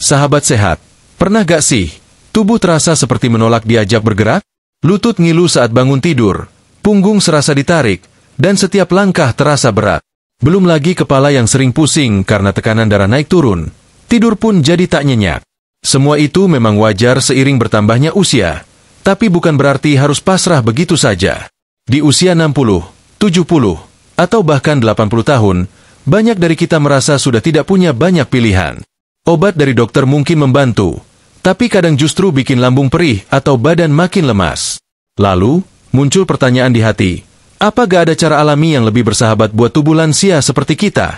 Sahabat sehat, pernah gak sih, tubuh terasa seperti menolak diajak bergerak? Lutut ngilu saat bangun tidur, punggung serasa ditarik, dan setiap langkah terasa berat. Belum lagi kepala yang sering pusing karena tekanan darah naik turun. Tidur pun jadi tak nyenyak. Semua itu memang wajar seiring bertambahnya usia, tapi bukan berarti harus pasrah begitu saja. Di usia 60, 70, atau bahkan 80 tahun, banyak dari kita merasa sudah tidak punya banyak pilihan. Obat dari dokter mungkin membantu, tapi kadang justru bikin lambung perih atau badan makin lemas. Lalu, muncul pertanyaan di hati, apa gak ada cara alami yang lebih bersahabat buat tubuh lansia seperti kita?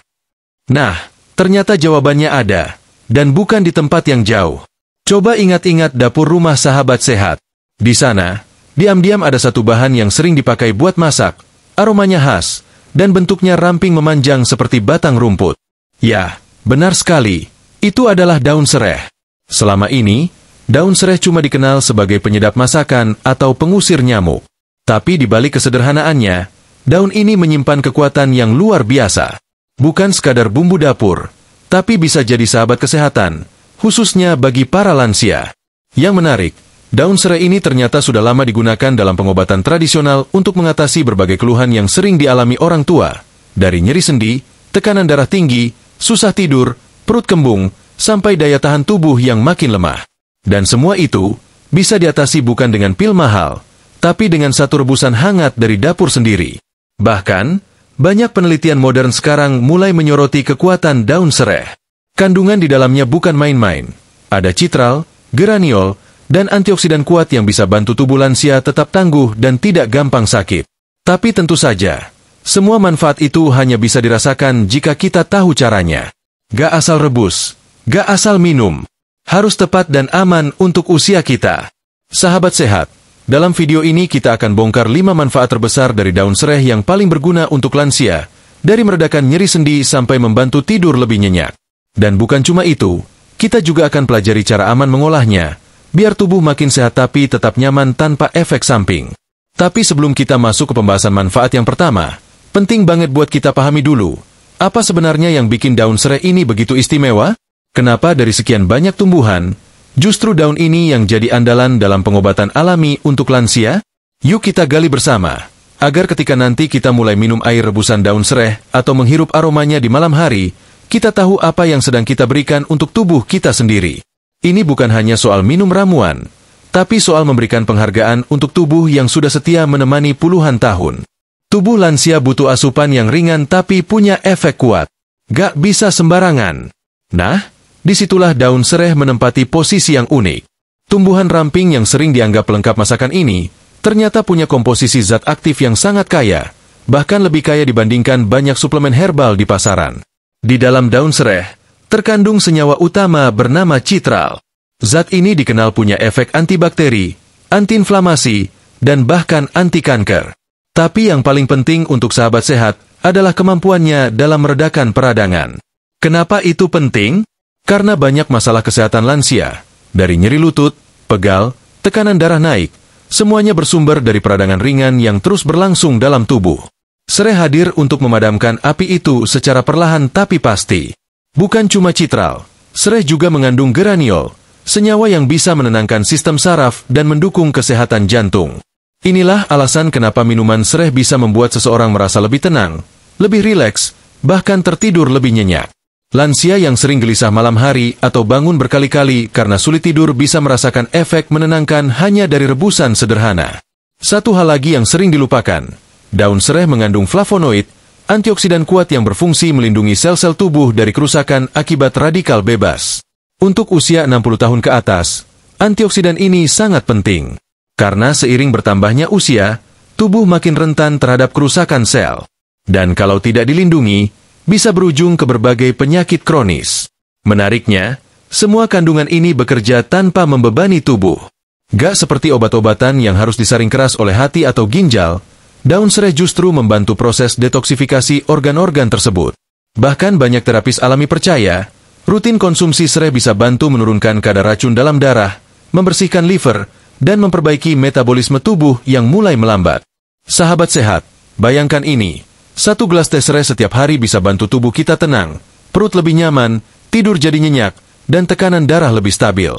Nah, ternyata jawabannya ada, dan bukan di tempat yang jauh. Coba ingat-ingat dapur rumah sahabat sehat. Di sana, diam-diam ada satu bahan yang sering dipakai buat masak, aromanya khas, dan bentuknya ramping memanjang seperti batang rumput. Ya, benar sekali. Itu adalah daun sereh. Selama ini, daun sereh cuma dikenal sebagai penyedap masakan atau pengusir nyamuk. Tapi di balik kesederhanaannya, daun ini menyimpan kekuatan yang luar biasa. Bukan sekadar bumbu dapur, tapi bisa jadi sahabat kesehatan, khususnya bagi para lansia. Yang menarik, daun sereh ini ternyata sudah lama digunakan dalam pengobatan tradisional untuk mengatasi berbagai keluhan yang sering dialami orang tua, dari nyeri sendi, tekanan darah tinggi, susah tidur, perut kembung, sampai daya tahan tubuh yang makin lemah. Dan semua itu bisa diatasi bukan dengan pil mahal, tapi dengan satu rebusan hangat dari dapur sendiri. Bahkan, banyak penelitian modern sekarang mulai menyoroti kekuatan daun sereh. Kandungan di dalamnya bukan main-main. Ada citral, geraniol, dan antioksidan kuat yang bisa bantu tubuh lansia tetap tangguh dan tidak gampang sakit. Tapi tentu saja, semua manfaat itu hanya bisa dirasakan jika kita tahu caranya. Gak asal rebus, gak asal minum. Harus tepat dan aman untuk usia kita. Sahabat sehat, dalam video ini kita akan bongkar 5 manfaat terbesar dari daun sereh yang paling berguna untuk lansia, dari meredakan nyeri sendi sampai membantu tidur lebih nyenyak. Dan bukan cuma itu, kita juga akan pelajari cara aman mengolahnya, biar tubuh makin sehat tapi tetap nyaman tanpa efek samping. Tapi sebelum kita masuk ke pembahasan manfaat yang pertama, penting banget buat kita pahami dulu, apa sebenarnya yang bikin daun sereh ini begitu istimewa? Kenapa dari sekian banyak tumbuhan, justru daun ini yang jadi andalan dalam pengobatan alami untuk lansia? Yuk kita gali bersama, agar ketika nanti kita mulai minum air rebusan daun sereh atau menghirup aromanya di malam hari, kita tahu apa yang sedang kita berikan untuk tubuh kita sendiri. Ini bukan hanya soal minum ramuan, tapi soal memberikan penghargaan untuk tubuh yang sudah setia menemani puluhan tahun. Tubuh lansia butuh asupan yang ringan tapi punya efek kuat. Gak bisa sembarangan. Nah, disitulah daun sereh menempati posisi yang unik. Tumbuhan ramping yang sering dianggap pelengkap masakan ini, ternyata punya komposisi zat aktif yang sangat kaya, bahkan lebih kaya dibandingkan banyak suplemen herbal di pasaran. Di dalam daun sereh, terkandung senyawa utama bernama citral. Zat ini dikenal punya efek antibakteri, antiinflamasi, dan bahkan anti kanker. Tapi yang paling penting untuk sahabat sehat adalah kemampuannya dalam meredakan peradangan. Kenapa itu penting? Karena banyak masalah kesehatan lansia, dari nyeri lutut, pegal, tekanan darah naik, semuanya bersumber dari peradangan ringan yang terus berlangsung dalam tubuh. Sereh hadir untuk memadamkan api itu secara perlahan tapi pasti. Bukan cuma citral, sereh juga mengandung geraniol, senyawa yang bisa menenangkan sistem saraf dan mendukung kesehatan jantung. Inilah alasan kenapa minuman sereh bisa membuat seseorang merasa lebih tenang, lebih rileks, bahkan tertidur lebih nyenyak. Lansia yang sering gelisah malam hari atau bangun berkali-kali karena sulit tidur bisa merasakan efek menenangkan hanya dari rebusan sederhana. Satu hal lagi yang sering dilupakan, daun sereh mengandung flavonoid, antioksidan kuat yang berfungsi melindungi sel-sel tubuh dari kerusakan akibat radikal bebas. Untuk usia 60 tahun ke atas, antioksidan ini sangat penting. Karena seiring bertambahnya usia, tubuh makin rentan terhadap kerusakan sel. Dan kalau tidak dilindungi, bisa berujung ke berbagai penyakit kronis. Menariknya, semua kandungan ini bekerja tanpa membebani tubuh. Gak seperti obat-obatan yang harus disaring keras oleh hati atau ginjal, daun sereh justru membantu proses detoksifikasi organ-organ tersebut. Bahkan banyak terapis alami percaya, rutin konsumsi sereh bisa bantu menurunkan kadar racun dalam darah, membersihkan liver, dan memperbaiki metabolisme tubuh yang mulai melambat. Sahabat sehat, bayangkan ini, 1 gelas teh sereh setiap hari bisa bantu tubuh kita tenang, perut lebih nyaman, tidur jadi nyenyak, dan tekanan darah lebih stabil.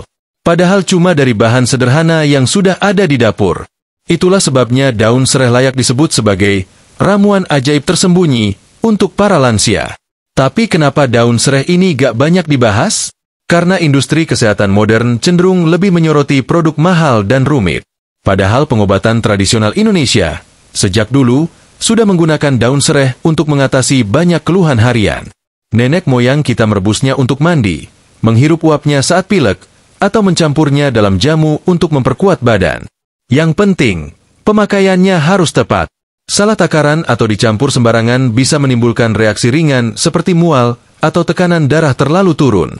Padahal cuma dari bahan sederhana yang sudah ada di dapur. Itulah sebabnya daun sereh layak disebut sebagai ramuan ajaib tersembunyi untuk para lansia. Tapi kenapa daun sereh ini gak banyak dibahas? Karena industri kesehatan modern cenderung lebih menyoroti produk mahal dan rumit. Padahal pengobatan tradisional Indonesia, sejak dulu, sudah menggunakan daun sereh untuk mengatasi banyak keluhan harian. Nenek moyang kita merebusnya untuk mandi, menghirup uapnya saat pilek, atau mencampurnya dalam jamu untuk memperkuat badan. Yang penting, pemakaiannya harus tepat. Salah takaran atau dicampur sembarangan bisa menimbulkan reaksi ringan seperti mual atau tekanan darah terlalu turun.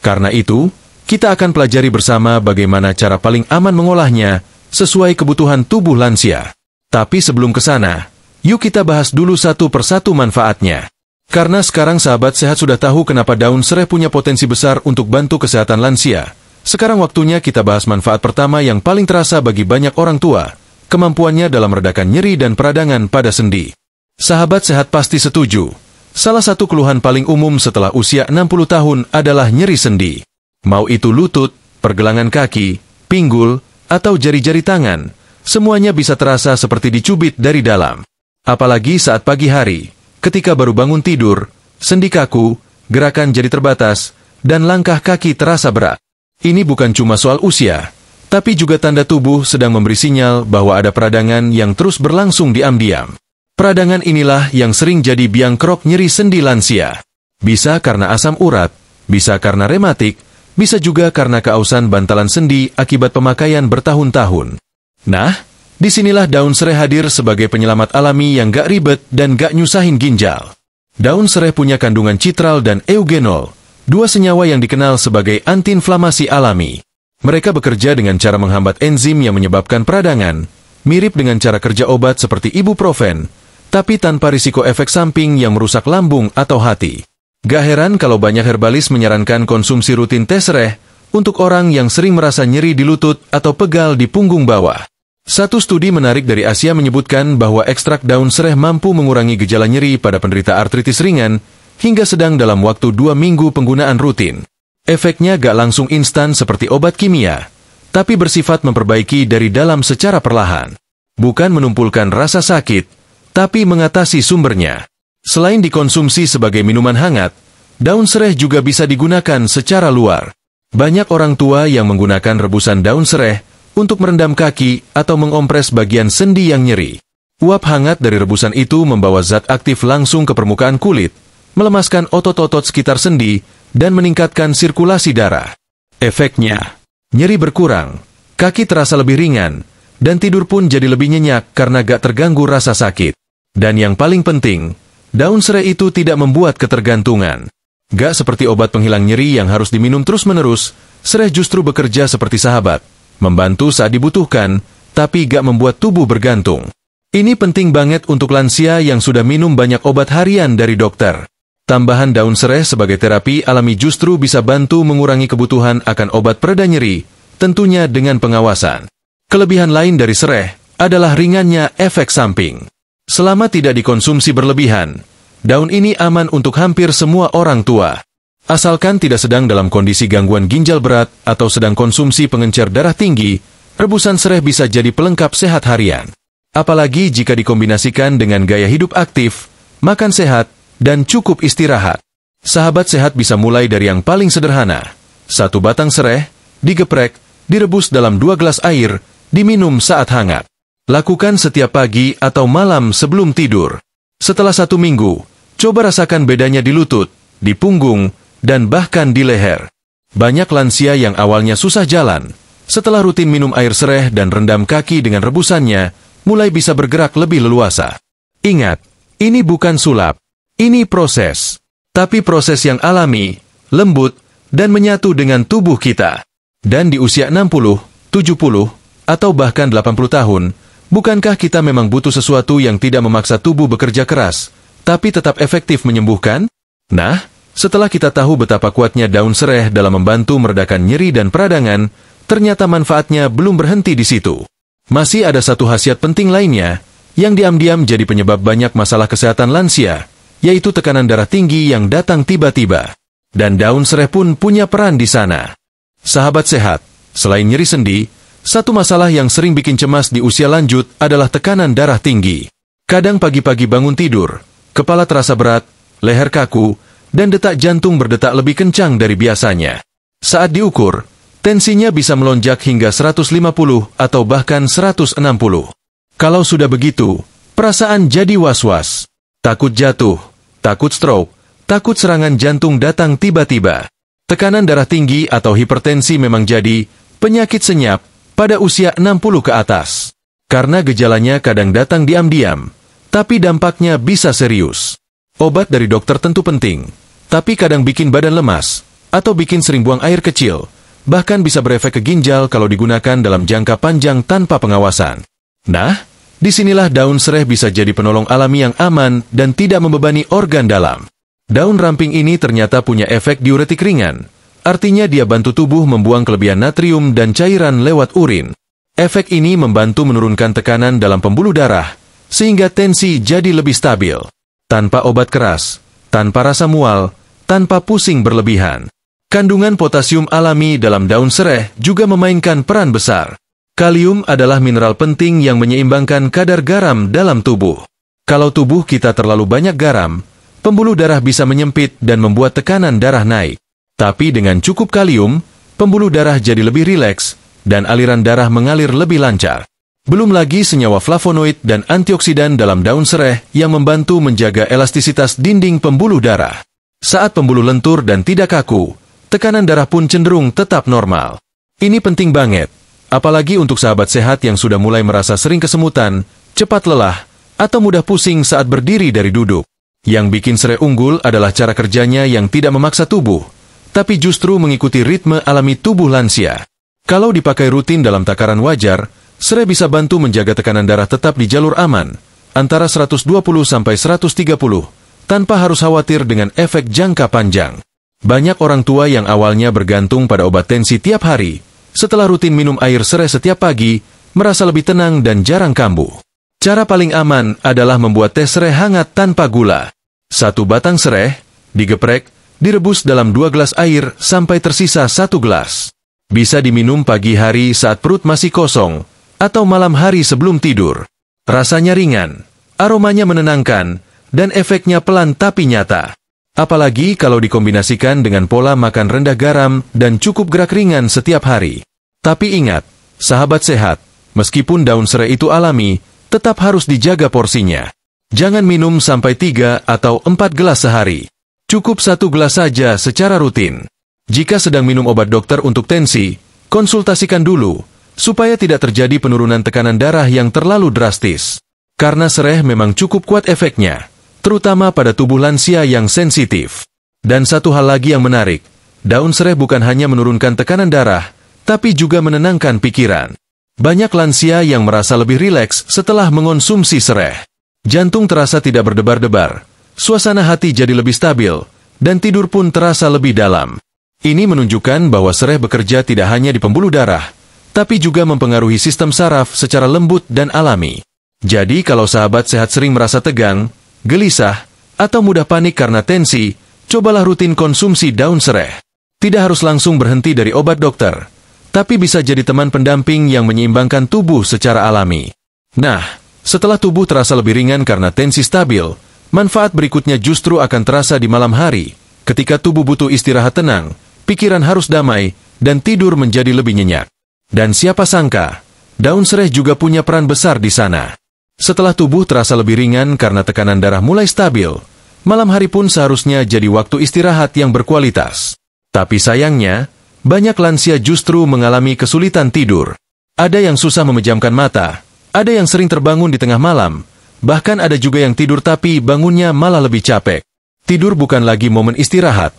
Karena itu, kita akan pelajari bersama bagaimana cara paling aman mengolahnya sesuai kebutuhan tubuh lansia. Tapi sebelum ke sana, yuk kita bahas dulu satu persatu manfaatnya. Karena sekarang sahabat sehat sudah tahu kenapa daun sereh punya potensi besar untuk bantu kesehatan lansia. Sekarang waktunya kita bahas manfaat pertama yang paling terasa bagi banyak orang tua, kemampuannya dalam meredakan nyeri dan peradangan pada sendi. Sahabat sehat pasti setuju. Salah satu keluhan paling umum setelah usia 60 tahun adalah nyeri sendi. Mau itu lutut, pergelangan kaki, pinggul, atau jari-jari tangan, semuanya bisa terasa seperti dicubit dari dalam. Apalagi saat pagi hari, ketika baru bangun tidur, sendi kaku, gerakan jadi terbatas, dan langkah kaki terasa berat. Ini bukan cuma soal usia, tapi juga tanda tubuh sedang memberi sinyal bahwa ada peradangan yang terus berlangsung diam-diam. Peradangan inilah yang sering jadi biang kerok nyeri sendi lansia. Bisa karena asam urat, bisa karena rematik, bisa juga karena keausan bantalan sendi akibat pemakaian bertahun-tahun. Nah, disinilah daun sereh hadir sebagai penyelamat alami yang gak ribet dan gak nyusahin ginjal. Daun sereh punya kandungan citral dan eugenol, dua senyawa yang dikenal sebagai antiinflamasi alami. Mereka bekerja dengan cara menghambat enzim yang menyebabkan peradangan, mirip dengan cara kerja obat seperti ibuprofen, tapi tanpa risiko efek samping yang merusak lambung atau hati. Gak heran kalau banyak herbalis menyarankan konsumsi rutin teh sereh untuk orang yang sering merasa nyeri di lutut atau pegal di punggung bawah. Satu studi menarik dari Asia menyebutkan bahwa ekstrak daun sereh mampu mengurangi gejala nyeri pada penderita artritis ringan hingga sedang dalam waktu 2 minggu penggunaan rutin. Efeknya gak langsung instan seperti obat kimia, tapi bersifat memperbaiki dari dalam secara perlahan. Bukan menumpulkan rasa sakit, tapi mengatasi sumbernya. Selain dikonsumsi sebagai minuman hangat, daun sereh juga bisa digunakan secara luar. Banyak orang tua yang menggunakan rebusan daun sereh untuk merendam kaki atau mengompres bagian sendi yang nyeri. Uap hangat dari rebusan itu membawa zat aktif langsung ke permukaan kulit, melemaskan otot-otot sekitar sendi, dan meningkatkan sirkulasi darah. Efeknya, nyeri berkurang, kaki terasa lebih ringan, dan tidur pun jadi lebih nyenyak karena gak terganggu rasa sakit. Dan yang paling penting, daun sereh itu tidak membuat ketergantungan. Gak seperti obat penghilang nyeri yang harus diminum terus-menerus, sereh justru bekerja seperti sahabat, membantu saat dibutuhkan, tapi gak membuat tubuh bergantung. Ini penting banget untuk lansia yang sudah minum banyak obat harian dari dokter. Tambahan daun sereh sebagai terapi alami justru bisa bantu mengurangi kebutuhan akan obat pereda nyeri, tentunya dengan pengawasan. Kelebihan lain dari sereh adalah ringannya efek samping. Selama tidak dikonsumsi berlebihan, daun ini aman untuk hampir semua orang tua. Asalkan tidak sedang dalam kondisi gangguan ginjal berat atau sedang konsumsi pengencer darah tinggi, rebusan sereh bisa jadi pelengkap sehat harian. Apalagi jika dikombinasikan dengan gaya hidup aktif, makan sehat, dan cukup istirahat. Sahabat sehat bisa mulai dari yang paling sederhana. 1 batang sereh, digeprek, direbus dalam 2 gelas air, diminum saat hangat. Lakukan setiap pagi atau malam sebelum tidur. Setelah 1 minggu, coba rasakan bedanya di lutut, di punggung, dan bahkan di leher. Banyak lansia yang awalnya susah jalan, setelah rutin minum air sereh dan rendam kaki dengan rebusannya, mulai bisa bergerak lebih leluasa. Ingat, ini bukan sulap. Ini proses, tapi proses yang alami, lembut, dan menyatu dengan tubuh kita. Dan di usia 60, 70, atau bahkan 80 tahun, bukankah kita memang butuh sesuatu yang tidak memaksa tubuh bekerja keras, tapi tetap efektif menyembuhkan? Nah, setelah kita tahu betapa kuatnya daun sereh dalam membantu meredakan nyeri dan peradangan, ternyata manfaatnya belum berhenti di situ. Masih ada satu khasiat penting lainnya, yang diam-diam jadi penyebab banyak masalah kesehatan lansia, yaitu tekanan darah tinggi yang datang tiba-tiba. Dan daun sereh pun punya peran di sana. Sahabat sehat, selain nyeri sendi, satu masalah yang sering bikin cemas di usia lanjut adalah tekanan darah tinggi. Kadang pagi-pagi bangun tidur, kepala terasa berat, leher kaku, dan detak jantung berdetak lebih kencang dari biasanya. Saat diukur, tensinya bisa melonjak hingga 150 atau bahkan 160. Kalau sudah begitu, perasaan jadi was-was. Takut jatuh, takut stroke, takut serangan jantung datang tiba-tiba. Tekanan darah tinggi atau hipertensi memang jadi penyakit senyap pada usia 60 ke atas. Karena gejalanya kadang datang diam-diam, tapi dampaknya bisa serius. Obat dari dokter tentu penting, tapi kadang bikin badan lemas, atau bikin sering buang air kecil, bahkan bisa berefek ke ginjal kalau digunakan dalam jangka panjang tanpa pengawasan. Nah, disinilah daun sereh bisa jadi penolong alami yang aman dan tidak membebani organ dalam. Daun ramping ini ternyata punya efek diuretik ringan, artinya dia bantu tubuh membuang kelebihan natrium dan cairan lewat urin. Efek ini membantu menurunkan tekanan dalam pembuluh darah, sehingga tensi jadi lebih stabil. Tanpa obat keras, tanpa rasa mual, tanpa pusing berlebihan. Kandungan potasium alami dalam daun sereh juga memainkan peran besar. Kalium adalah mineral penting yang menyeimbangkan kadar garam dalam tubuh. Kalau tubuh kita terlalu banyak garam, pembuluh darah bisa menyempit dan membuat tekanan darah naik. Tapi dengan cukup kalium, pembuluh darah jadi lebih rileks, dan aliran darah mengalir lebih lancar. Belum lagi senyawa flavonoid dan antioksidan dalam daun sereh yang membantu menjaga elastisitas dinding pembuluh darah. Saat pembuluh lentur dan tidak kaku, tekanan darah pun cenderung tetap normal. Ini penting banget, apalagi untuk sahabat sehat yang sudah mulai merasa sering kesemutan, cepat lelah, atau mudah pusing saat berdiri dari duduk. Yang bikin sereh unggul adalah cara kerjanya yang tidak memaksa tubuh, tapi justru mengikuti ritme alami tubuh lansia. Kalau dipakai rutin dalam takaran wajar, sereh bisa bantu menjaga tekanan darah tetap di jalur aman, antara 120 sampai 130, tanpa harus khawatir dengan efek jangka panjang. Banyak orang tua yang awalnya bergantung pada obat tensi tiap hari, setelah rutin minum air sereh setiap pagi, merasa lebih tenang dan jarang kambuh. Cara paling aman adalah membuat teh sereh hangat tanpa gula. Satu batang sereh, digeprek, direbus dalam 2 gelas air sampai tersisa 1 gelas. Bisa diminum pagi hari saat perut masih kosong, atau malam hari sebelum tidur. Rasanya ringan, aromanya menenangkan, dan efeknya pelan tapi nyata. Apalagi kalau dikombinasikan dengan pola makan rendah garam dan cukup gerak ringan setiap hari. Tapi ingat, sahabat sehat, meskipun daun sereh itu alami, tetap harus dijaga porsinya. Jangan minum sampai 3 atau 4 gelas sehari. Cukup 1 gelas saja secara rutin. Jika sedang minum obat dokter untuk tensi, konsultasikan dulu, supaya tidak terjadi penurunan tekanan darah yang terlalu drastis. Karena sereh memang cukup kuat efeknya, terutama pada tubuh lansia yang sensitif. Dan satu hal lagi yang menarik, daun sereh bukan hanya menurunkan tekanan darah, tapi juga menenangkan pikiran. Banyak lansia yang merasa lebih rileks setelah mengonsumsi sereh. Jantung terasa tidak berdebar-debar, suasana hati jadi lebih stabil, dan tidur pun terasa lebih dalam. Ini menunjukkan bahwa sereh bekerja tidak hanya di pembuluh darah, tapi juga mempengaruhi sistem saraf secara lembut dan alami. Jadi kalau sahabat sehat sering merasa tegang, gelisah, atau mudah panik karena tensi, cobalah rutin konsumsi daun sereh. Tidak harus langsung berhenti dari obat dokter, tapi bisa jadi teman pendamping yang menyeimbangkan tubuh secara alami. Nah, setelah tubuh terasa lebih ringan karena tensi stabil, manfaat berikutnya justru akan terasa di malam hari, ketika tubuh butuh istirahat tenang, pikiran harus damai, dan tidur menjadi lebih nyenyak. Dan siapa sangka, daun sereh juga punya peran besar di sana. Setelah tubuh terasa lebih ringan karena tekanan darah mulai stabil, malam hari pun seharusnya jadi waktu istirahat yang berkualitas. Tapi sayangnya, banyak lansia justru mengalami kesulitan tidur. Ada yang susah memejamkan mata, ada yang sering terbangun di tengah malam, bahkan ada juga yang tidur tapi bangunnya malah lebih capek. Tidur bukan lagi momen istirahat,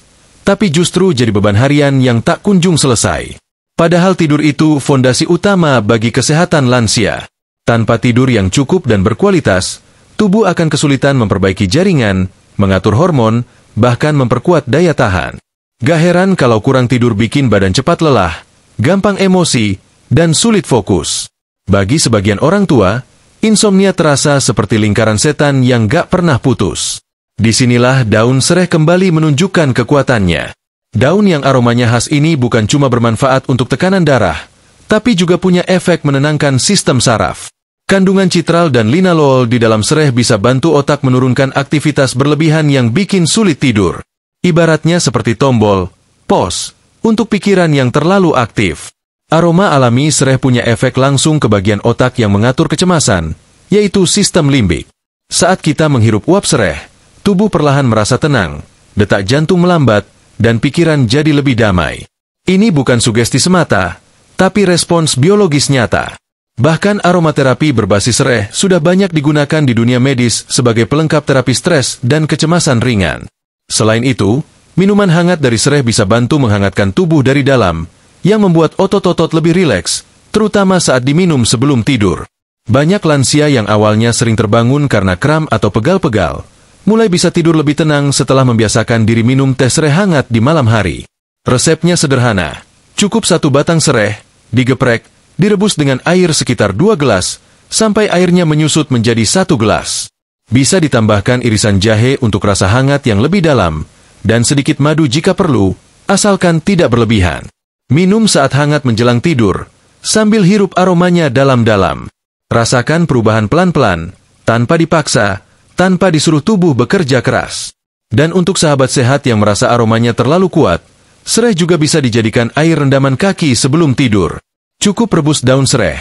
tapi justru jadi beban harian yang tak kunjung selesai. Padahal tidur itu fondasi utama bagi kesehatan lansia. Tanpa tidur yang cukup dan berkualitas, tubuh akan kesulitan memperbaiki jaringan, mengatur hormon, bahkan memperkuat daya tahan. Gak heran kalau kurang tidur bikin badan cepat lelah, gampang emosi, dan sulit fokus. Bagi sebagian orang tua, insomnia terasa seperti lingkaran setan yang gak pernah putus. Disinilah daun sereh kembali menunjukkan kekuatannya. Daun yang aromanya khas ini bukan cuma bermanfaat untuk tekanan darah, tapi juga punya efek menenangkan sistem saraf. Kandungan citral dan linalool di dalam sereh bisa bantu otak menurunkan aktivitas berlebihan yang bikin sulit tidur. Ibaratnya seperti tombol pause untuk pikiran yang terlalu aktif. Aroma alami sereh punya efek langsung ke bagian otak yang mengatur kecemasan, yaitu sistem limbik. Saat kita menghirup uap sereh, tubuh perlahan merasa tenang, detak jantung melambat, dan pikiran jadi lebih damai. Ini bukan sugesti semata, tapi respons biologis nyata. Bahkan aromaterapi berbasis sereh sudah banyak digunakan di dunia medis sebagai pelengkap terapi stres dan kecemasan ringan. Selain itu, minuman hangat dari sereh bisa bantu menghangatkan tubuh dari dalam, yang membuat otot-otot lebih rileks, terutama saat diminum sebelum tidur. Banyak lansia yang awalnya sering terbangun karena kram atau pegal-pegal, mulai bisa tidur lebih tenang setelah membiasakan diri minum teh sereh hangat di malam hari. Resepnya sederhana. Cukup 1 batang sereh, digeprek, direbus dengan air sekitar 2 gelas, sampai airnya menyusut menjadi 1 gelas. Bisa ditambahkan irisan jahe untuk rasa hangat yang lebih dalam, dan sedikit madu jika perlu, asalkan tidak berlebihan. Minum saat hangat menjelang tidur, sambil hirup aromanya dalam-dalam. Rasakan perubahan pelan-pelan, tanpa dipaksa, tanpa disuruh tubuh bekerja keras. Dan untuk sahabat sehat yang merasa aromanya terlalu kuat, sereh juga bisa dijadikan air rendaman kaki sebelum tidur. Cukup rebus daun sereh,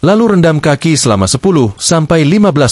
lalu rendam kaki selama 10-15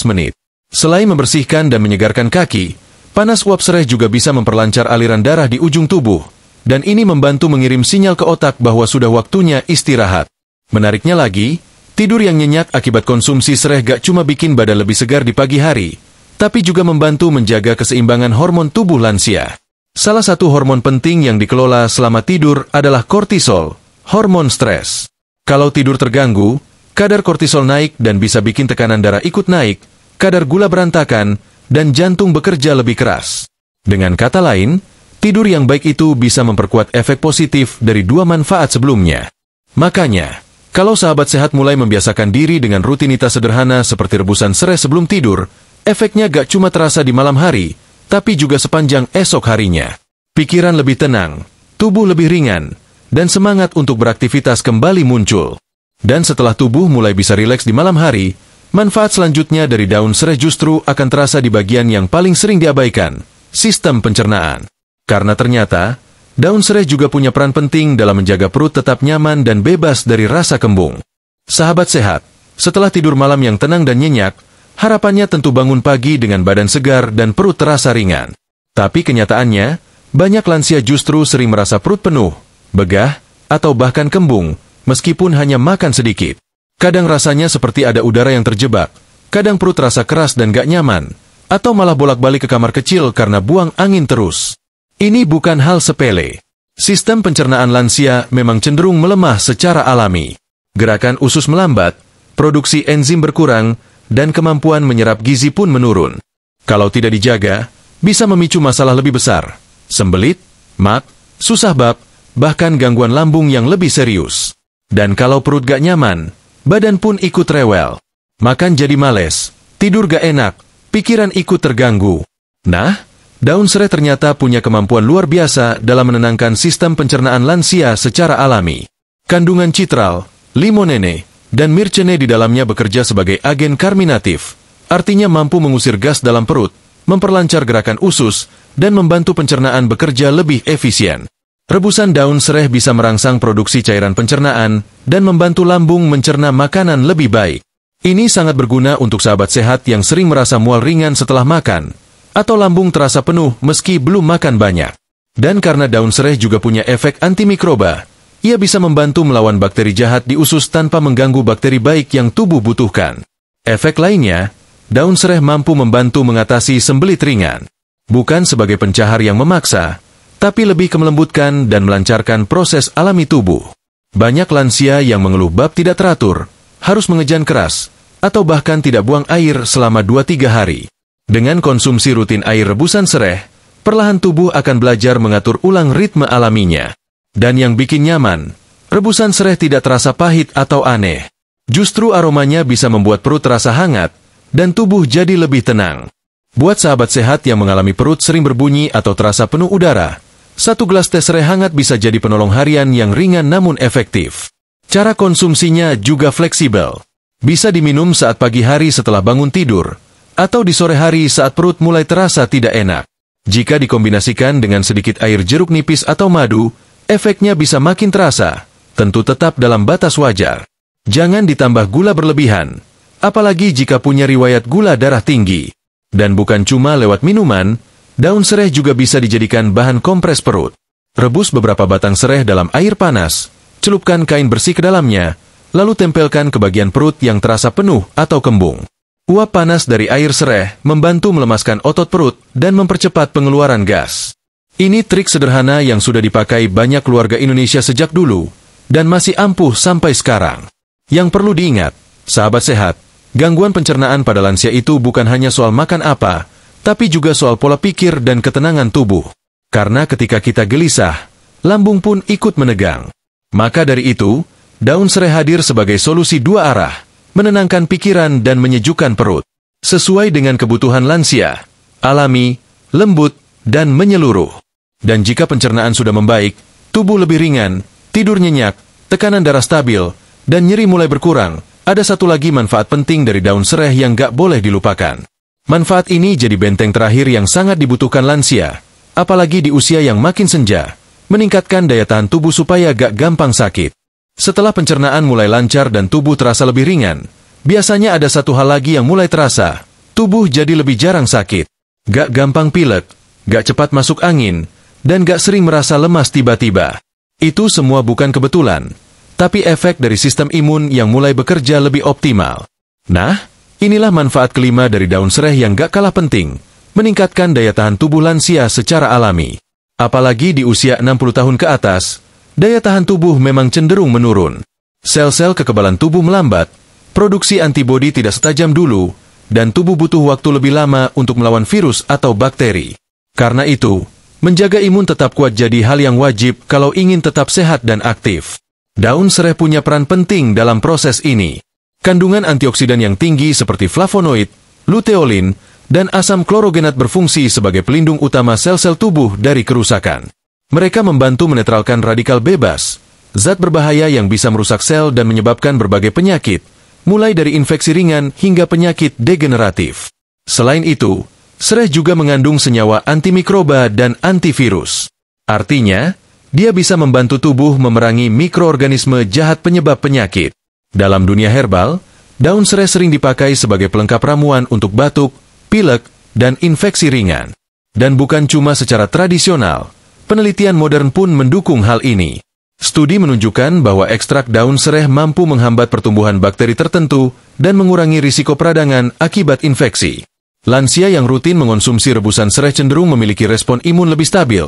menit. Selain membersihkan dan menyegarkan kaki, panas uap sereh juga bisa memperlancar aliran darah di ujung tubuh, dan ini membantu mengirim sinyal ke otak bahwa sudah waktunya istirahat. Menariknya lagi, tidur yang nyenyak akibat konsumsi sereh gak cuma bikin badan lebih segar di pagi hari, tapi juga membantu menjaga keseimbangan hormon tubuh lansia. Salah satu hormon penting yang dikelola selama tidur adalah kortisol, hormon stres. Kalau tidur terganggu, kadar kortisol naik dan bisa bikin tekanan darah ikut naik, kadar gula berantakan, dan jantung bekerja lebih keras. Dengan kata lain, tidur yang baik itu bisa memperkuat efek positif dari 2 manfaat sebelumnya. Makanya, kalau sahabat sehat mulai membiasakan diri dengan rutinitas sederhana seperti rebusan sereh sebelum tidur, efeknya gak cuma terasa di malam hari, tapi juga sepanjang esok harinya. Pikiran lebih tenang, tubuh lebih ringan, dan semangat untuk beraktivitas kembali muncul. Dan setelah tubuh mulai bisa rileks di malam hari, manfaat selanjutnya dari daun sereh justru akan terasa di bagian yang paling sering diabaikan, sistem pencernaan. Karena ternyata, daun sereh juga punya peran penting dalam menjaga perut tetap nyaman dan bebas dari rasa kembung. Sahabat sehat, setelah tidur malam yang tenang dan nyenyak, harapannya tentu bangun pagi dengan badan segar dan perut terasa ringan. Tapi kenyataannya, banyak lansia justru sering merasa perut penuh, begah, atau bahkan kembung, meskipun hanya makan sedikit. Kadang rasanya seperti ada udara yang terjebak, kadang perut terasa keras dan gak nyaman, atau malah bolak-balik ke kamar kecil karena buang angin terus. Ini bukan hal sepele. Sistem pencernaan lansia memang cenderung melemah secara alami. Gerakan usus melambat, produksi enzim berkurang, dan kemampuan menyerap gizi pun menurun. Kalau tidak dijaga, bisa memicu masalah lebih besar, sembelit, mak, susah bab, bahkan gangguan lambung yang lebih serius. Dan kalau perut gak nyaman, badan pun ikut rewel. Makan jadi males, tidur gak enak, pikiran ikut terganggu. Nah, daun sereh ternyata punya kemampuan luar biasa dalam menenangkan sistem pencernaan lansia secara alami. Kandungan citral, limonene, dan mircene di dalamnya bekerja sebagai agen karminatif, artinya mampu mengusir gas dalam perut, memperlancar gerakan usus, dan membantu pencernaan bekerja lebih efisien. Rebusan daun sereh bisa merangsang produksi cairan pencernaan, dan membantu lambung mencerna makanan lebih baik. Ini sangat berguna untuk sahabat sehat yang sering merasa mual ringan setelah makan, atau lambung terasa penuh meski belum makan banyak. Dan karena daun sereh juga punya efek antimikroba, ia bisa membantu melawan bakteri jahat di usus tanpa mengganggu bakteri baik yang tubuh butuhkan. Efek lainnya, daun sereh mampu membantu mengatasi sembelit ringan. Bukan sebagai pencahar yang memaksa, tapi lebih ke melembutkan dan melancarkan proses alami tubuh. Banyak lansia yang mengeluh bab tidak teratur, harus mengejan keras, atau bahkan tidak buang air selama 2-3 hari. Dengan konsumsi rutin air rebusan sereh, perlahan tubuh akan belajar mengatur ulang ritme alaminya. Dan yang bikin nyaman, rebusan sereh tidak terasa pahit atau aneh. Justru aromanya bisa membuat perut terasa hangat, dan tubuh jadi lebih tenang. Buat sahabat sehat yang mengalami perut sering berbunyi atau terasa penuh udara, satu gelas teh serai hangat bisa jadi penolong harian yang ringan namun efektif. Cara konsumsinya juga fleksibel. Bisa diminum saat pagi hari setelah bangun tidur, atau di sore hari saat perut mulai terasa tidak enak. Jika dikombinasikan dengan sedikit air jeruk nipis atau madu, efeknya bisa makin terasa, tentu tetap dalam batas wajar. Jangan ditambah gula berlebihan, apalagi jika punya riwayat gula darah tinggi. Dan bukan cuma lewat minuman, daun sereh juga bisa dijadikan bahan kompres perut. Rebus beberapa batang sereh dalam air panas, celupkan kain bersih ke dalamnya, lalu tempelkan ke bagian perut yang terasa penuh atau kembung. Uap panas dari air sereh membantu melemaskan otot perut dan mempercepat pengeluaran gas. Ini trik sederhana yang sudah dipakai banyak keluarga Indonesia sejak dulu, dan masih ampuh sampai sekarang. Yang perlu diingat, sahabat sehat, gangguan pencernaan pada lansia itu bukan hanya soal makan apa, tapi juga soal pola pikir dan ketenangan tubuh. Karena ketika kita gelisah, lambung pun ikut menegang. Maka dari itu, daun serai hadir sebagai solusi dua arah, menenangkan pikiran dan menyejukkan perut. Sesuai dengan kebutuhan lansia, alami, lembut, dan menyeluruh. Dan jika pencernaan sudah membaik, tubuh lebih ringan, tidur nyenyak, tekanan darah stabil, dan nyeri mulai berkurang, ada satu lagi manfaat penting dari daun serai yang gak boleh dilupakan. Manfaat ini jadi benteng terakhir yang sangat dibutuhkan lansia, apalagi di usia yang makin senja, meningkatkan daya tahan tubuh supaya gak gampang sakit. Setelah pencernaan mulai lancar dan tubuh terasa lebih ringan, biasanya ada satu hal lagi yang mulai terasa, tubuh jadi lebih jarang sakit. Gak gampang pilek, gak cepat masuk angin, dan gak sering merasa lemas tiba-tiba. Itu semua bukan kebetulan, tapi efek dari sistem imun yang mulai bekerja lebih optimal. Nah, inilah manfaat kelima dari daun serai yang gak kalah penting, meningkatkan daya tahan tubuh lansia secara alami. Apalagi di usia 60 tahun ke atas, daya tahan tubuh memang cenderung menurun. Sel-sel kekebalan tubuh melambat, produksi antibodi tidak setajam dulu, dan tubuh butuh waktu lebih lama untuk melawan virus atau bakteri. Karena itu, menjaga imun tetap kuat jadi hal yang wajib kalau ingin tetap sehat dan aktif. Daun serai punya peran penting dalam proses ini. Kandungan antioksidan yang tinggi seperti flavonoid, luteolin, dan asam klorogenat berfungsi sebagai pelindung utama sel-sel tubuh dari kerusakan. Mereka membantu menetralkan radikal bebas, zat berbahaya yang bisa merusak sel dan menyebabkan berbagai penyakit, mulai dari infeksi ringan hingga penyakit degeneratif. Selain itu, serai juga mengandung senyawa antimikroba dan antivirus. Artinya, dia bisa membantu tubuh memerangi mikroorganisme jahat penyebab penyakit. Dalam dunia herbal, daun serai sering dipakai sebagai pelengkap ramuan untuk batuk, pilek, dan infeksi ringan. Dan bukan cuma secara tradisional, penelitian modern pun mendukung hal ini. Studi menunjukkan bahwa ekstrak daun serai mampu menghambat pertumbuhan bakteri tertentu dan mengurangi risiko peradangan akibat infeksi. Lansia yang rutin mengonsumsi rebusan serai cenderung memiliki respon imun lebih stabil.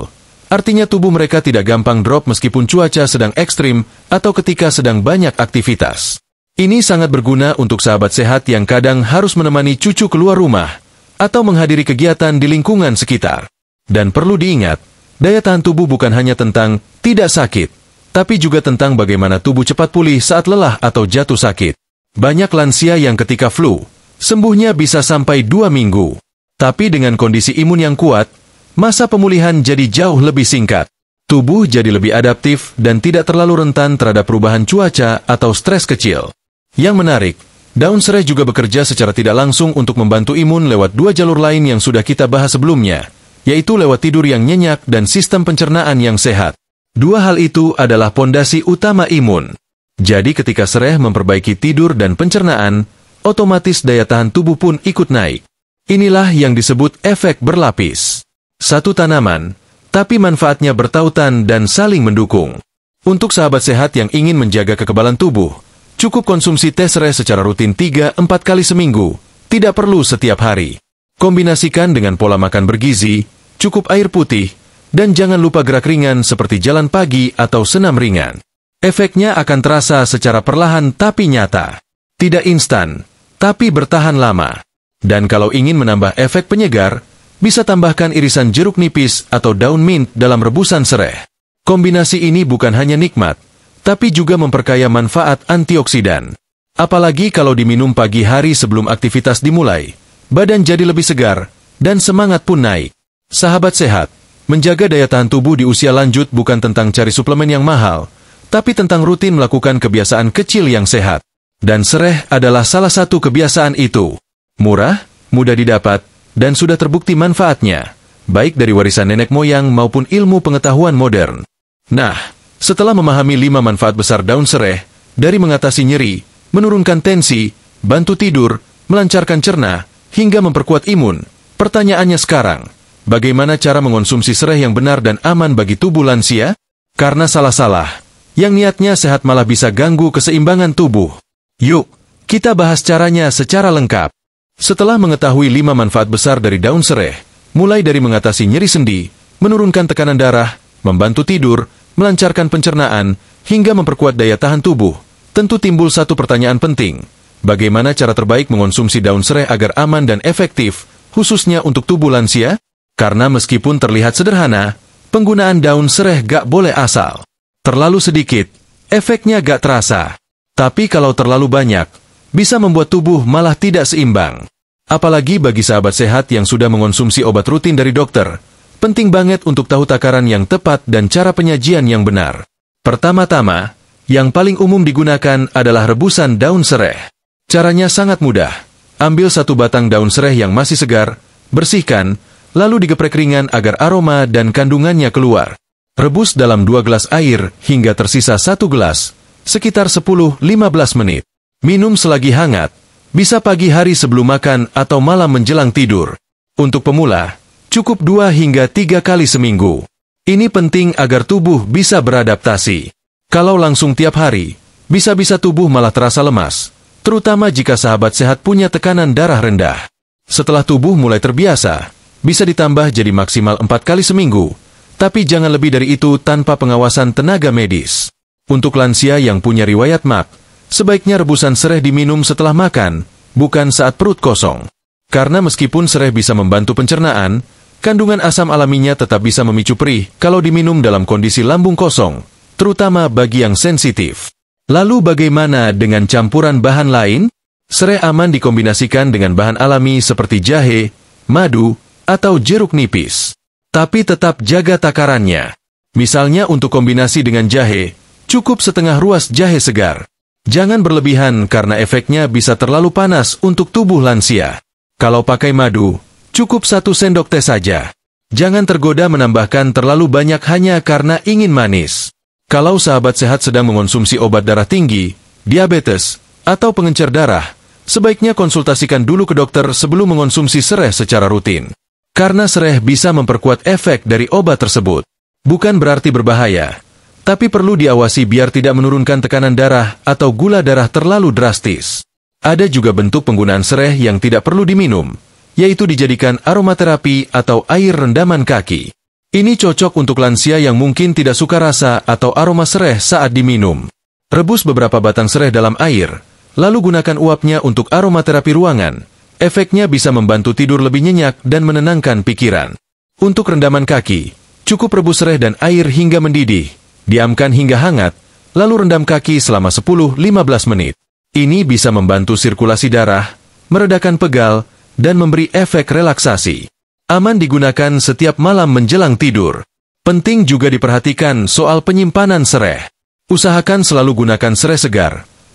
Artinya tubuh mereka tidak gampang drop meskipun cuaca sedang ekstrim atau ketika sedang banyak aktivitas. Ini sangat berguna untuk sahabat sehat yang kadang harus menemani cucu keluar rumah atau menghadiri kegiatan di lingkungan sekitar. Dan perlu diingat, daya tahan tubuh bukan hanya tentang tidak sakit, tapi juga tentang bagaimana tubuh cepat pulih saat lelah atau jatuh sakit. Banyak lansia yang ketika flu, sembuhnya bisa sampai 2 minggu. Tapi dengan kondisi imun yang kuat, masa pemulihan jadi jauh lebih singkat. Tubuh jadi lebih adaptif dan tidak terlalu rentan terhadap perubahan cuaca atau stres kecil. Yang menarik, daun serai juga bekerja secara tidak langsung untuk membantu imun lewat 2 jalur lain yang sudah kita bahas sebelumnya, yaitu lewat tidur yang nyenyak dan sistem pencernaan yang sehat. 2 hal itu adalah pondasi utama imun. Jadi ketika serai memperbaiki tidur dan pencernaan, otomatis daya tahan tubuh pun ikut naik. Inilah yang disebut efek berlapis. Satu tanaman, tapi manfaatnya bertautan dan saling mendukung. Untuk sahabat sehat yang ingin menjaga kekebalan tubuh, cukup konsumsi teh serai secara rutin 3-4 kali seminggu, tidak perlu setiap hari. Kombinasikan dengan pola makan bergizi, cukup air putih, dan jangan lupa gerak ringan seperti jalan pagi atau senam ringan. Efeknya akan terasa secara perlahan tapi nyata. Tidak instan, tapi bertahan lama. Dan kalau ingin menambah efek penyegar, bisa tambahkan irisan jeruk nipis atau daun mint dalam rebusan serai. Kombinasi ini bukan hanya nikmat, tapi juga memperkaya manfaat antioksidan. Apalagi kalau diminum pagi hari sebelum aktivitas dimulai, badan jadi lebih segar, dan semangat pun naik. Sahabat sehat, Menjaga daya tahan tubuh di usia lanjut bukan tentang cari suplemen yang mahal, tapi tentang rutin melakukan kebiasaan kecil yang sehat. Dan sereh adalah salah satu kebiasaan itu. Murah, mudah didapat, dan sudah terbukti manfaatnya, baik dari warisan nenek moyang maupun ilmu pengetahuan modern. Nah, setelah memahami 5 manfaat besar daun sereh, dari mengatasi nyeri, menurunkan tensi, bantu tidur, melancarkan cerna, hingga memperkuat imun, pertanyaannya sekarang, bagaimana cara mengonsumsi sereh yang benar dan aman bagi tubuh lansia? Karena salah-salah, yang niatnya sehat malah bisa ganggu keseimbangan tubuh. Yuk, kita bahas caranya secara lengkap. Setelah mengetahui 5 manfaat besar dari daun sereh, mulai dari mengatasi nyeri sendi, menurunkan tekanan darah, membantu tidur, melancarkan pencernaan, hingga memperkuat daya tahan tubuh, tentu timbul satu pertanyaan penting. Bagaimana cara terbaik mengonsumsi daun sereh agar aman dan efektif, khususnya untuk tubuh lansia? Karena meskipun terlihat sederhana, penggunaan daun sereh gak boleh asal. Terlalu sedikit, efeknya gak terasa. Tapi kalau terlalu banyak, bisa membuat tubuh malah tidak seimbang. Apalagi bagi sahabat sehat yang sudah mengonsumsi obat rutin dari dokter, penting banget untuk tahu takaran yang tepat dan cara penyajian yang benar. Pertama-tama, yang paling umum digunakan adalah rebusan daun sereh. Caranya sangat mudah. Ambil 1 batang daun sereh yang masih segar, bersihkan, lalu digeprek ringan agar aroma dan kandungannya keluar. Rebus dalam 2 gelas air hingga tersisa 1 gelas, sekitar 10-15 menit. Minum selagi hangat, bisa pagi hari sebelum makan atau malam menjelang tidur. Untuk pemula, cukup 2 hingga 3 kali seminggu. Ini penting agar tubuh bisa beradaptasi. Kalau langsung tiap hari, bisa-bisa tubuh malah terasa lemas, terutama jika sahabat sehat punya tekanan darah rendah. Setelah tubuh mulai terbiasa, bisa ditambah jadi maksimal 4 kali seminggu, tapi jangan lebih dari itu tanpa pengawasan tenaga medis. Untuk lansia yang punya riwayat MAC, sebaiknya rebusan sereh diminum setelah makan, bukan saat perut kosong. Karena meskipun sereh bisa membantu pencernaan, kandungan asam alaminya tetap bisa memicu perih kalau diminum dalam kondisi lambung kosong, terutama bagi yang sensitif. Lalu bagaimana dengan campuran bahan lain? Sereh aman dikombinasikan dengan bahan alami seperti jahe, madu, atau jeruk nipis. Tapi tetap jaga takarannya. Misalnya untuk kombinasi dengan jahe, cukup setengah ruas jahe segar. Jangan berlebihan karena efeknya bisa terlalu panas untuk tubuh lansia. Kalau pakai madu, cukup 1 sendok teh saja. Jangan tergoda menambahkan terlalu banyak hanya karena ingin manis. Kalau sahabat sehat sedang mengonsumsi obat darah tinggi, diabetes, atau pengencer darah, sebaiknya konsultasikan dulu ke dokter sebelum mengonsumsi sereh secara rutin. Karena sereh bisa memperkuat efek dari obat tersebut. Bukan berarti berbahaya, tapi perlu diawasi biar tidak menurunkan tekanan darah atau gula darah terlalu drastis. Ada juga bentuk penggunaan sereh yang tidak perlu diminum, yaitu dijadikan aromaterapi atau air rendaman kaki. Ini cocok untuk lansia yang mungkin tidak suka rasa atau aroma sereh saat diminum. Rebus beberapa batang sereh dalam air, lalu gunakan uapnya untuk aromaterapi ruangan. Efeknya bisa membantu tidur lebih nyenyak dan menenangkan pikiran. Untuk rendaman kaki, cukup rebus sereh dan air hingga mendidih. Diamkan hingga hangat, lalu rendam kaki selama 10-15 menit. Ini bisa membantu sirkulasi darah, meredakan pegal, dan memberi efek relaksasi. Aman digunakan setiap malam menjelang tidur. Penting juga diperhatikan soal penyimpanan sereh. Usahakan selalu gunakan sereh segar,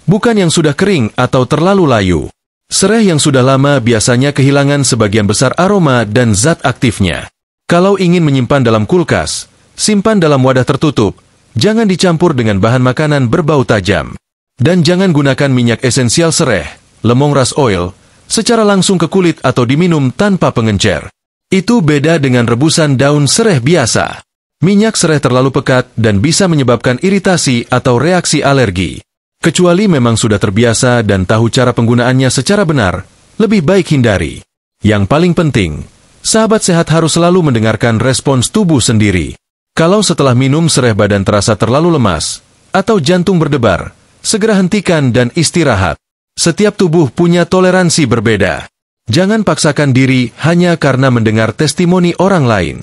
bukan yang sudah kering atau terlalu layu. Sereh yang sudah lama biasanya kehilangan sebagian besar aroma dan zat aktifnya. Kalau ingin menyimpan dalam kulkas, simpan dalam wadah tertutup, jangan dicampur dengan bahan makanan berbau tajam. Dan jangan gunakan minyak esensial sereh, lemongrass oil, secara langsung ke kulit atau diminum tanpa pengencer. Itu beda dengan rebusan daun sereh biasa. Minyak sereh terlalu pekat dan bisa menyebabkan iritasi atau reaksi alergi. Kecuali memang sudah terbiasa dan tahu cara penggunaannya secara benar, lebih baik hindari. Yang paling penting, sahabat sehat harus selalu mendengarkan respons tubuh sendiri. Kalau setelah minum sereh badan terasa terlalu lemas, atau jantung berdebar, segera hentikan dan istirahat. Setiap tubuh punya toleransi berbeda. Jangan paksakan diri hanya karena mendengar testimoni orang lain.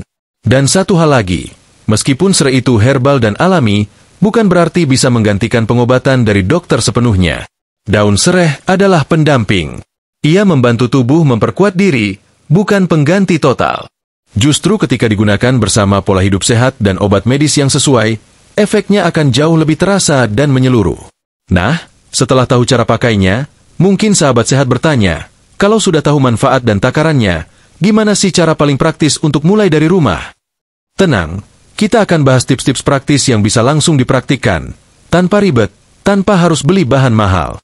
Dan satu hal lagi, meskipun sereh itu herbal dan alami, bukan berarti bisa menggantikan pengobatan dari dokter sepenuhnya. Daun sereh adalah pendamping. Ia membantu tubuh memperkuat diri, bukan pengganti total. Justru ketika digunakan bersama pola hidup sehat dan obat medis yang sesuai, efeknya akan jauh lebih terasa dan menyeluruh. Nah, setelah tahu cara pakainya, mungkin sahabat sehat bertanya, kalau sudah tahu manfaat dan takarannya, gimana sih cara paling praktis untuk mulai dari rumah? Tenang, kita akan bahas tips-tips praktis yang bisa langsung dipraktikkan, tanpa ribet, tanpa harus beli bahan mahal.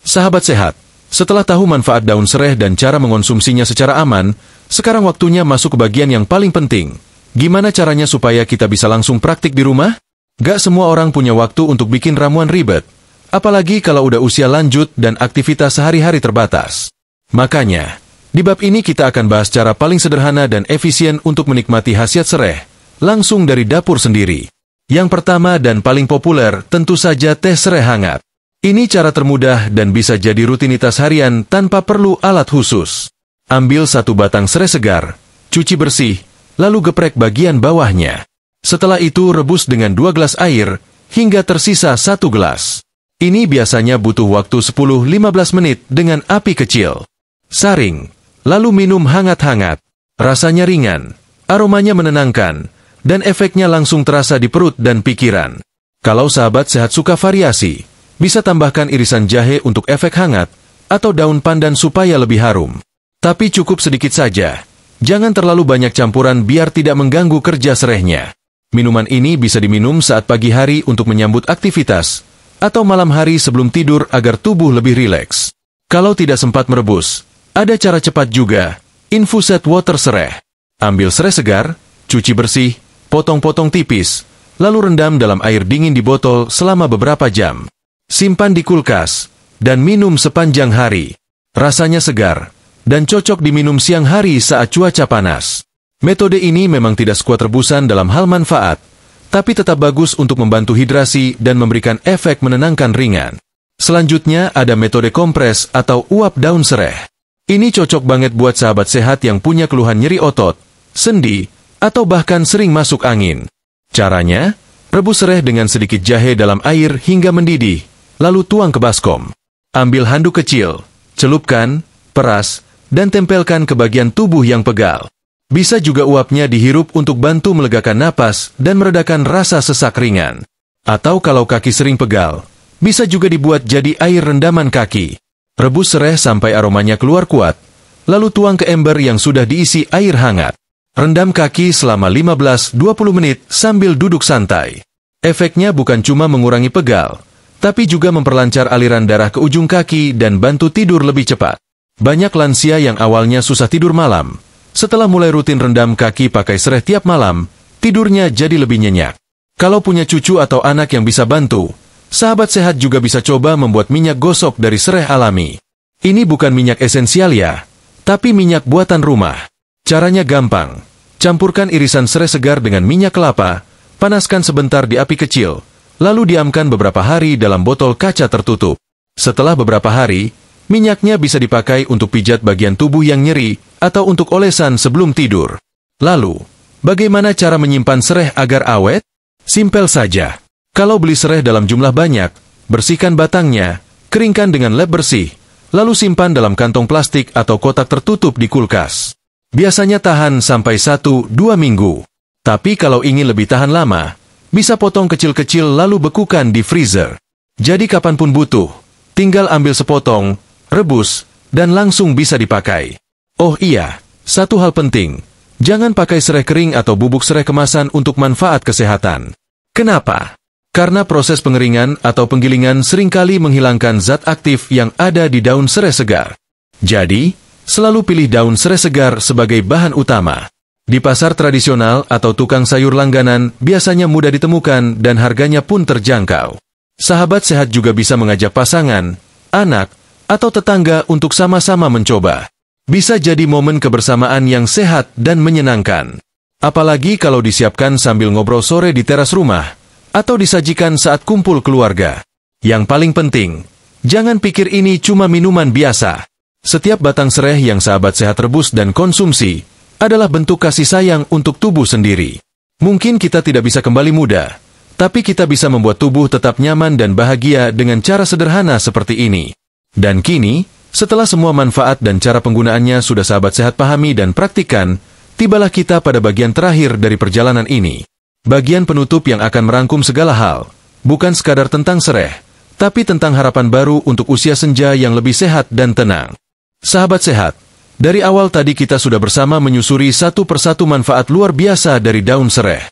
Sahabat sehat, setelah tahu manfaat daun sereh dan cara mengonsumsinya secara aman, sekarang waktunya masuk ke bagian yang paling penting. Gimana caranya supaya kita bisa langsung praktik di rumah? Gak semua orang punya waktu untuk bikin ramuan ribet, apalagi kalau udah usia lanjut dan aktivitas sehari-hari terbatas. Makanya, di bab ini kita akan bahas cara paling sederhana dan efisien untuk menikmati khasiat sereh, langsung dari dapur sendiri. Yang pertama dan paling populer tentu saja teh sereh hangat. Ini cara termudah dan bisa jadi rutinitas harian tanpa perlu alat khusus. Ambil 1 batang serai segar, cuci bersih, lalu geprek bagian bawahnya. Setelah itu rebus dengan 2 gelas air, hingga tersisa 1 gelas. Ini biasanya butuh waktu 10-15 menit dengan api kecil. Saring, lalu minum hangat-hangat. Rasanya ringan, aromanya menenangkan, dan efeknya langsung terasa di perut dan pikiran. Kalau sahabat sehat suka variasi, bisa tambahkan irisan jahe untuk efek hangat, atau daun pandan supaya lebih harum. Tapi cukup sedikit saja. Jangan terlalu banyak campuran biar tidak mengganggu kerja serehnya. Minuman ini bisa diminum saat pagi hari untuk menyambut aktivitas, atau malam hari sebelum tidur agar tubuh lebih rileks. Kalau tidak sempat merebus, ada cara cepat juga, infuset water sereh. Ambil serai segar, cuci bersih, potong-potong tipis, lalu rendam dalam air dingin di botol selama beberapa jam. Simpan di kulkas, dan minum sepanjang hari. Rasanya segar, dan cocok diminum siang hari saat cuaca panas. Metode ini memang tidak sekuat rebusan dalam hal manfaat, tapi tetap bagus untuk membantu hidrasi dan memberikan efek menenangkan ringan. Selanjutnya ada metode kompres atau uap daun sereh. Ini cocok banget buat sahabat sehat yang punya keluhan nyeri otot, sendi, atau bahkan sering masuk angin. Caranya, rebus sereh dengan sedikit jahe dalam air hingga mendidih, lalu tuang ke baskom. Ambil handuk kecil, celupkan, peras, dan tempelkan ke bagian tubuh yang pegal. Bisa juga uapnya dihirup untuk bantu melegakan napas dan meredakan rasa sesak ringan. Atau kalau kaki sering pegal, bisa juga dibuat jadi air rendaman kaki. Rebus sereh sampai aromanya keluar kuat, lalu tuang ke ember yang sudah diisi air hangat. Rendam kaki selama 15-20 menit sambil duduk santai. Efeknya bukan cuma mengurangi pegal, tapi juga memperlancar aliran darah ke ujung kaki dan bantu tidur lebih cepat. Banyak lansia yang awalnya susah tidur malam, setelah mulai rutin rendam kaki pakai sereh tiap malam, tidurnya jadi lebih nyenyak. Kalau punya cucu atau anak yang bisa bantu, sahabat sehat juga bisa coba membuat minyak gosok dari sereh alami. Ini bukan minyak esensial ya, tapi minyak buatan rumah. Caranya gampang. Campurkan irisan serai segar dengan minyak kelapa, panaskan sebentar di api kecil, lalu diamkan beberapa hari dalam botol kaca tertutup. Setelah beberapa hari, minyaknya bisa dipakai untuk pijat bagian tubuh yang nyeri atau untuk olesan sebelum tidur. Lalu, bagaimana cara menyimpan sereh agar awet? Simpel saja. Kalau beli sereh dalam jumlah banyak, bersihkan batangnya, keringkan dengan lap bersih, lalu simpan dalam kantong plastik atau kotak tertutup di kulkas. Biasanya tahan sampai 1-2 minggu. Tapi kalau ingin lebih tahan lama, bisa potong kecil-kecil lalu bekukan di freezer. Jadi kapanpun butuh, tinggal ambil sepotong, rebus, dan langsung bisa dipakai. Oh iya, satu hal penting, jangan pakai serai kering atau bubuk serai kemasan untuk manfaat kesehatan. Kenapa? Karena proses pengeringan atau penggilingan seringkali menghilangkan zat aktif yang ada di daun serai segar. Jadi, selalu pilih daun serai segar sebagai bahan utama. Di pasar tradisional atau tukang sayur langganan biasanya mudah ditemukan dan harganya pun terjangkau. Sahabat sehat juga bisa mengajak pasangan, anak, atau tetangga untuk sama-sama mencoba. Bisa jadi momen kebersamaan yang sehat dan menyenangkan. Apalagi kalau disiapkan sambil ngobrol sore di teras rumah, atau disajikan saat kumpul keluarga. Yang paling penting, jangan pikir ini cuma minuman biasa. Setiap batang serai yang sahabat sehat rebus dan konsumsi adalah bentuk kasih sayang untuk tubuh sendiri. Mungkin kita tidak bisa kembali muda, tapi kita bisa membuat tubuh tetap nyaman dan bahagia dengan cara sederhana seperti ini. Dan kini, setelah semua manfaat dan cara penggunaannya sudah sahabat sehat pahami dan praktikkan, tibalah kita pada bagian terakhir dari perjalanan ini. Bagian penutup yang akan merangkum segala hal, bukan sekadar tentang Sereh, tapi tentang harapan baru untuk usia senja yang lebih sehat dan tenang. Sahabat sehat, dari awal tadi kita sudah bersama menyusuri satu persatu manfaat luar biasa dari daun Sereh.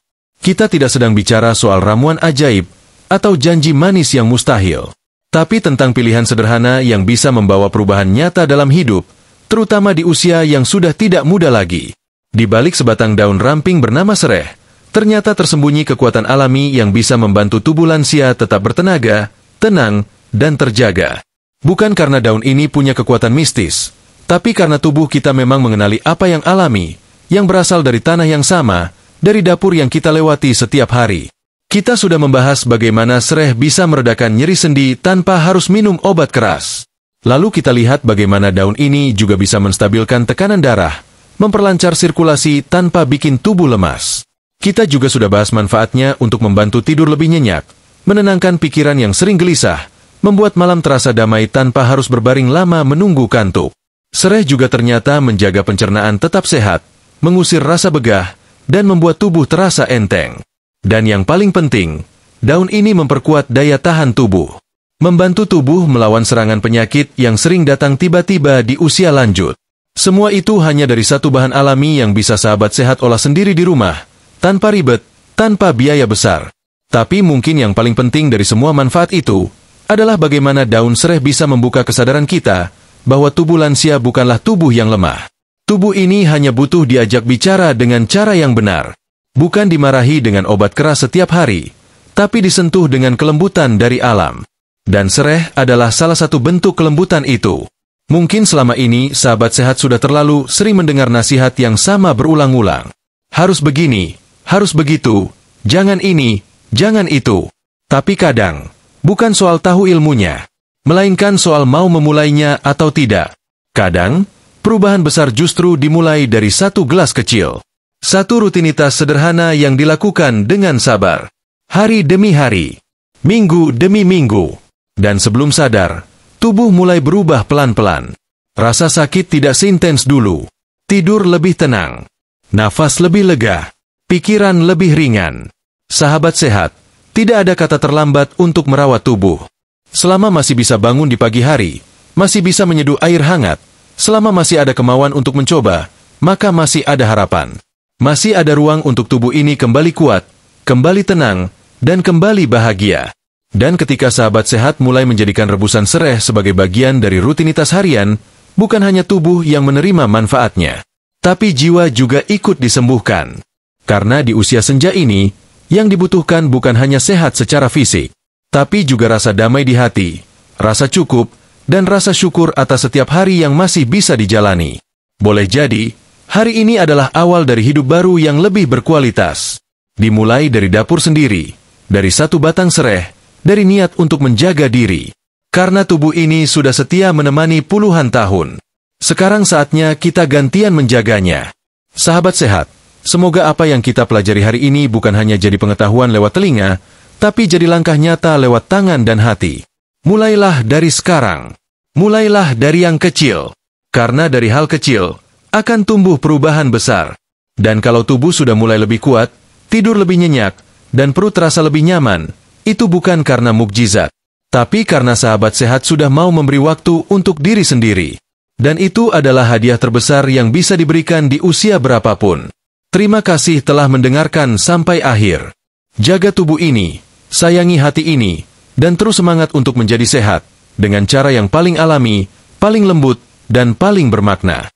Kita tidak sedang bicara soal ramuan ajaib atau janji manis yang mustahil, tapi tentang pilihan sederhana yang bisa membawa perubahan nyata dalam hidup, terutama di usia yang sudah tidak muda lagi. Di balik sebatang daun ramping bernama Sereh, ternyata tersembunyi kekuatan alami yang bisa membantu tubuh lansia tetap bertenaga, tenang, dan terjaga. Bukan karena daun ini punya kekuatan mistis, tapi karena tubuh kita memang mengenali apa yang alami, yang berasal dari tanah yang sama, dari dapur yang kita lewati setiap hari. Kita sudah membahas bagaimana Sereh bisa meredakan nyeri sendi tanpa harus minum obat keras. Lalu kita lihat bagaimana daun ini juga bisa menstabilkan tekanan darah, memperlancar sirkulasi tanpa bikin tubuh lemas. Kita juga sudah bahas manfaatnya untuk membantu tidur lebih nyenyak, menenangkan pikiran yang sering gelisah, membuat malam terasa damai tanpa harus berbaring lama menunggu kantuk. Sereh juga ternyata menjaga pencernaan tetap sehat, mengusir rasa begah, dan membuat tubuh terasa enteng. Dan yang paling penting, daun ini memperkuat daya tahan tubuh, membantu tubuh melawan serangan penyakit yang sering datang tiba-tiba di usia lanjut. Semua itu hanya dari satu bahan alami yang bisa sahabat sehat olah sendiri di rumah, tanpa ribet, tanpa biaya besar. Tapi mungkin yang paling penting dari semua manfaat itu, adalah bagaimana daun Sereh bisa membuka kesadaran kita, bahwa tubuh lansia bukanlah tubuh yang lemah. Tubuh ini hanya butuh diajak bicara dengan cara yang benar. Bukan dimarahi dengan obat keras setiap hari, tapi disentuh dengan kelembutan dari alam. Dan Sereh adalah salah satu bentuk kelembutan itu. Mungkin selama ini sahabat sehat sudah terlalu sering mendengar nasihat yang sama berulang-ulang. Harus begini, harus begitu, jangan ini, jangan itu. Tapi kadang, bukan soal tahu ilmunya, melainkan soal mau memulainya atau tidak. Kadang, perubahan besar justru dimulai dari satu gelas kecil. Satu rutinitas sederhana yang dilakukan dengan sabar. Hari demi hari, minggu demi minggu. Dan sebelum sadar, tubuh mulai berubah pelan-pelan. Rasa sakit tidak seintens dulu. Tidur lebih tenang. Nafas lebih lega. Pikiran lebih ringan. Sahabat sehat, tidak ada kata terlambat untuk merawat tubuh. Selama masih bisa bangun di pagi hari, masih bisa menyeduh air hangat, selama masih ada kemauan untuk mencoba, maka masih ada harapan. Masih ada ruang untuk tubuh ini kembali kuat, kembali tenang, dan kembali bahagia. Dan ketika sahabat sehat mulai menjadikan rebusan Sereh sebagai bagian dari rutinitas harian, bukan hanya tubuh yang menerima manfaatnya, tapi jiwa juga ikut disembuhkan. Karena di usia senja ini, yang dibutuhkan bukan hanya sehat secara fisik, tapi juga rasa damai di hati, rasa cukup, dan rasa syukur atas setiap hari yang masih bisa dijalani. Boleh jadi, hari ini adalah awal dari hidup baru yang lebih berkualitas. Dimulai dari dapur sendiri, dari satu batang Sereh, dari niat untuk menjaga diri. Karena tubuh ini sudah setia menemani puluhan tahun. Sekarang saatnya kita gantian menjaganya. Sahabat sehat, semoga apa yang kita pelajari hari ini bukan hanya jadi pengetahuan lewat telinga, tapi jadi langkah nyata lewat tangan dan hati. Mulailah dari sekarang. Mulailah dari yang kecil. Karena dari hal kecil, akan tumbuh perubahan besar. Dan kalau tubuh sudah mulai lebih kuat, tidur lebih nyenyak, dan perut terasa lebih nyaman, itu bukan karena mukjizat, tapi karena sahabat sehat sudah mau memberi waktu untuk diri sendiri. Dan itu adalah hadiah terbesar yang bisa diberikan di usia berapapun. Terima kasih telah mendengarkan sampai akhir. Jaga tubuh ini, sayangi hati ini, dan terus semangat untuk menjadi sehat, dengan cara yang paling alami, paling lembut, dan paling bermakna.